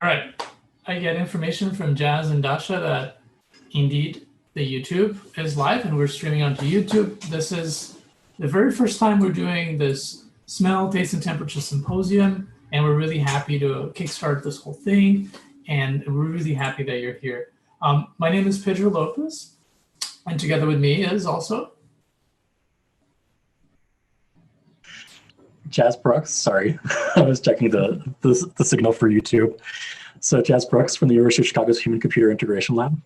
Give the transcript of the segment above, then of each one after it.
All right. I get information from Jazz and Dasha that indeed the YouTube is live and we're streaming onto YouTube. This is the very first time we're doing this Smell, Taste, and Temperature Symposium, and we're really happy to kickstart this whole thing, and we're really happy that you're here. My name is Pedro Lopes, and together with me is also Jazz Brooks. Sorry, I was checking the signal for YouTube. So Jazz Brooks from the University of Chicago's Human-Computer Integration Lab.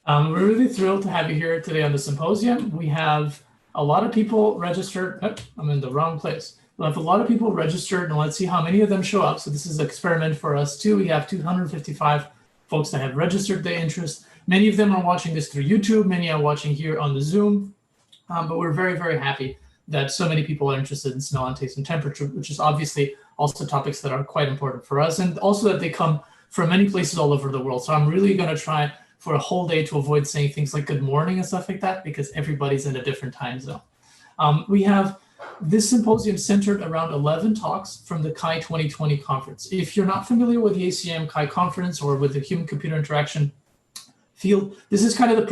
We're really thrilled to have you here today on the symposium. We have a lot of people registered. Oh, I'm in the wrong place. We have a lot of people registered, and let's see how many of them show up. So this is an experiment for us too. We have 255 folks that have registered their interest. Many of them are watching this through YouTube. Many are watching here on the Zoom. But we're very, very happy that so many people are interested in smell and taste and temperature, which is obviously also topics that are quite important for us, and also that they come from many places all over the world. So I'm really going to try for a whole day to avoid saying things like good morning and stuff like that, because everybody's in a different time zone. We have this symposium centered around 11 talks from the CHI 2020 conference. If you're not familiar with the ACM CHI conference or with the human-computer interaction field, this is kind of the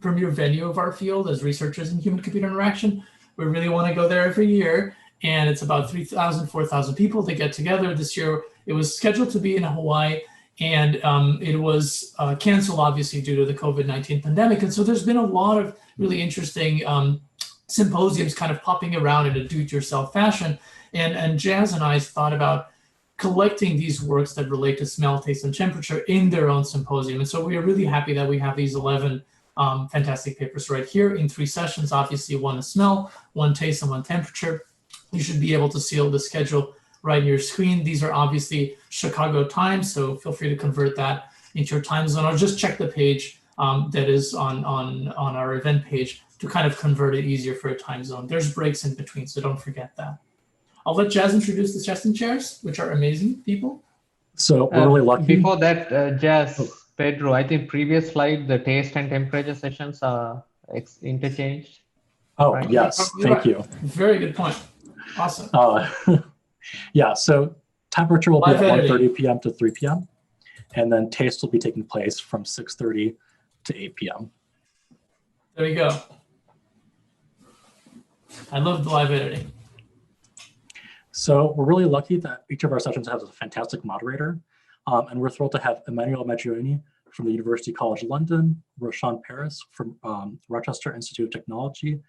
premier venue of our field as researchers in human-computer interaction. We really want to go there every year, and it's about 3,000, 4,000 people that get together. This year, it was scheduled to be in Hawaii, and it was canceled, obviously, due to the COVID-19 pandemic. And so there's been a lot of really interesting symposiums kind of popping around in a do-it-yourself fashion. And Jazz and I thought about collecting these works that relate to smell, taste, and temperature in their own symposium. And so we are really happy that we have these 11 fantastic papers right here in 3 sessions. Obviously, one is smell, one taste, and one temperature. You should be able to see the schedule right on your screen. These are obviously Chicago times, so feel free to convert that into your time zone, or just check the page that is on our event page to kind of convert it easier for a time zone. There's breaks in between, so don't forget that. I'll let Jazz introduce the session chairs, which are amazing people. So we're really lucky. Before that, Jazz, Pedro, I think previous slide, the taste and temperature sessions are interchanged. Oh, right? yes, thank you. Very good point. Awesome. Yeah, so temperature will Live be at editing. 1:30 p.m. to 3 p.m. And then taste will be taking place from 6:30 to 8 p.m. There you go. I love the live editing. So we're really lucky that each of our sessions has a fantastic moderator. And we're thrilled to have Emmanuel Maggioni from the University College London, Roshan Paris from Rochester Institute of Technology,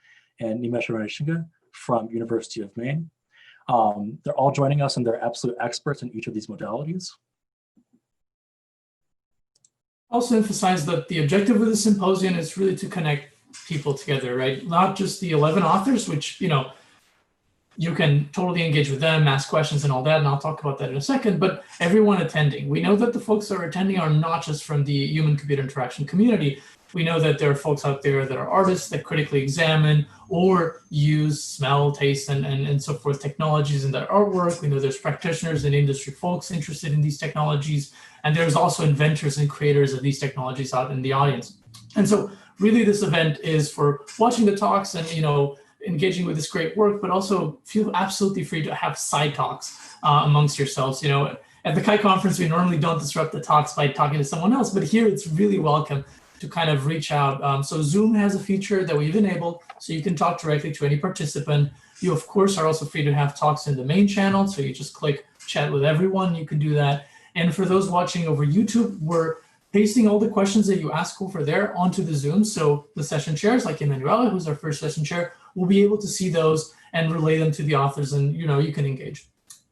and Nimesh Ranasinghe from University of Maine. They're all joining us, and they're absolute experts in each of these modalities. Also emphasize that the objective of the symposium is really to connect people together, right? Not just the 11 authors, which, you can totally engage with them, ask questions and all that, and I'll talk about that in a second, but everyone attending. We know that the folks that are attending are not just from the human-computer interaction community. We know that there are folks out there that are artists that critically examine or use smell, taste, and so forth technologies in their artwork. We know there's practitioners and industry folks interested in these technologies, and there's also inventors and creators of these technologies out in the audience. And so really this event is for watching the talks and, engaging with this great work, but also feel absolutely free to have side talks amongst yourselves. At the CHI conference, we normally don't disrupt the talks by talking to someone else, but here it's really welcome to kind of reach out. So Zoom has a feature that we've enabled, so you can talk directly to any participant. You, of course, are also free to have talks in the main channel, so you just click chat with everyone, you can do that. And for those watching over YouTube, we're pasting all the questions that you ask over there onto the Zoom. So the session chairs, like Emanuela, who's our first session chair, will be able to see those and relay them to the authors, and you can engage.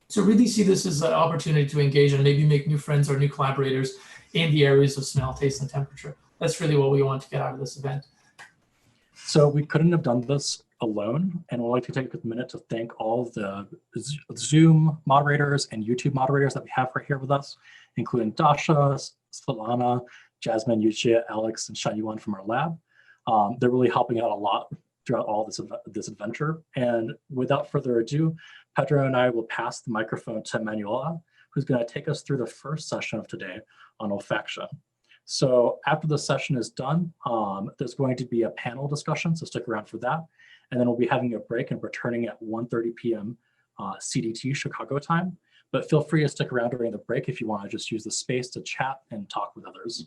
So really see this as an opportunity to engage and maybe make new friends or new collaborators in the areas of smell, taste, and temperature. That's really what we want to get out of this event. So we couldn't have done this alone, and we'd like to take a minute to thank all of the Zoom moderators and YouTube moderators that we have right here with us, including Dasha, Svetlana, Jasmine, Yuchia, Alex, and Shanyuan from our lab. They're really helping out a lot throughout all this adventure. And without further ado, Pedro and I will pass the microphone to Manuela, who's going to take us through the first session of today on olfaction. So after the session is done, there's going to be a panel discussion, so stick around for that. And then we'll be having a break and returning at 1:30 p.m. CDT Chicago time. but feel free to stick around during the break if you want to just use the space to chat and talk with others.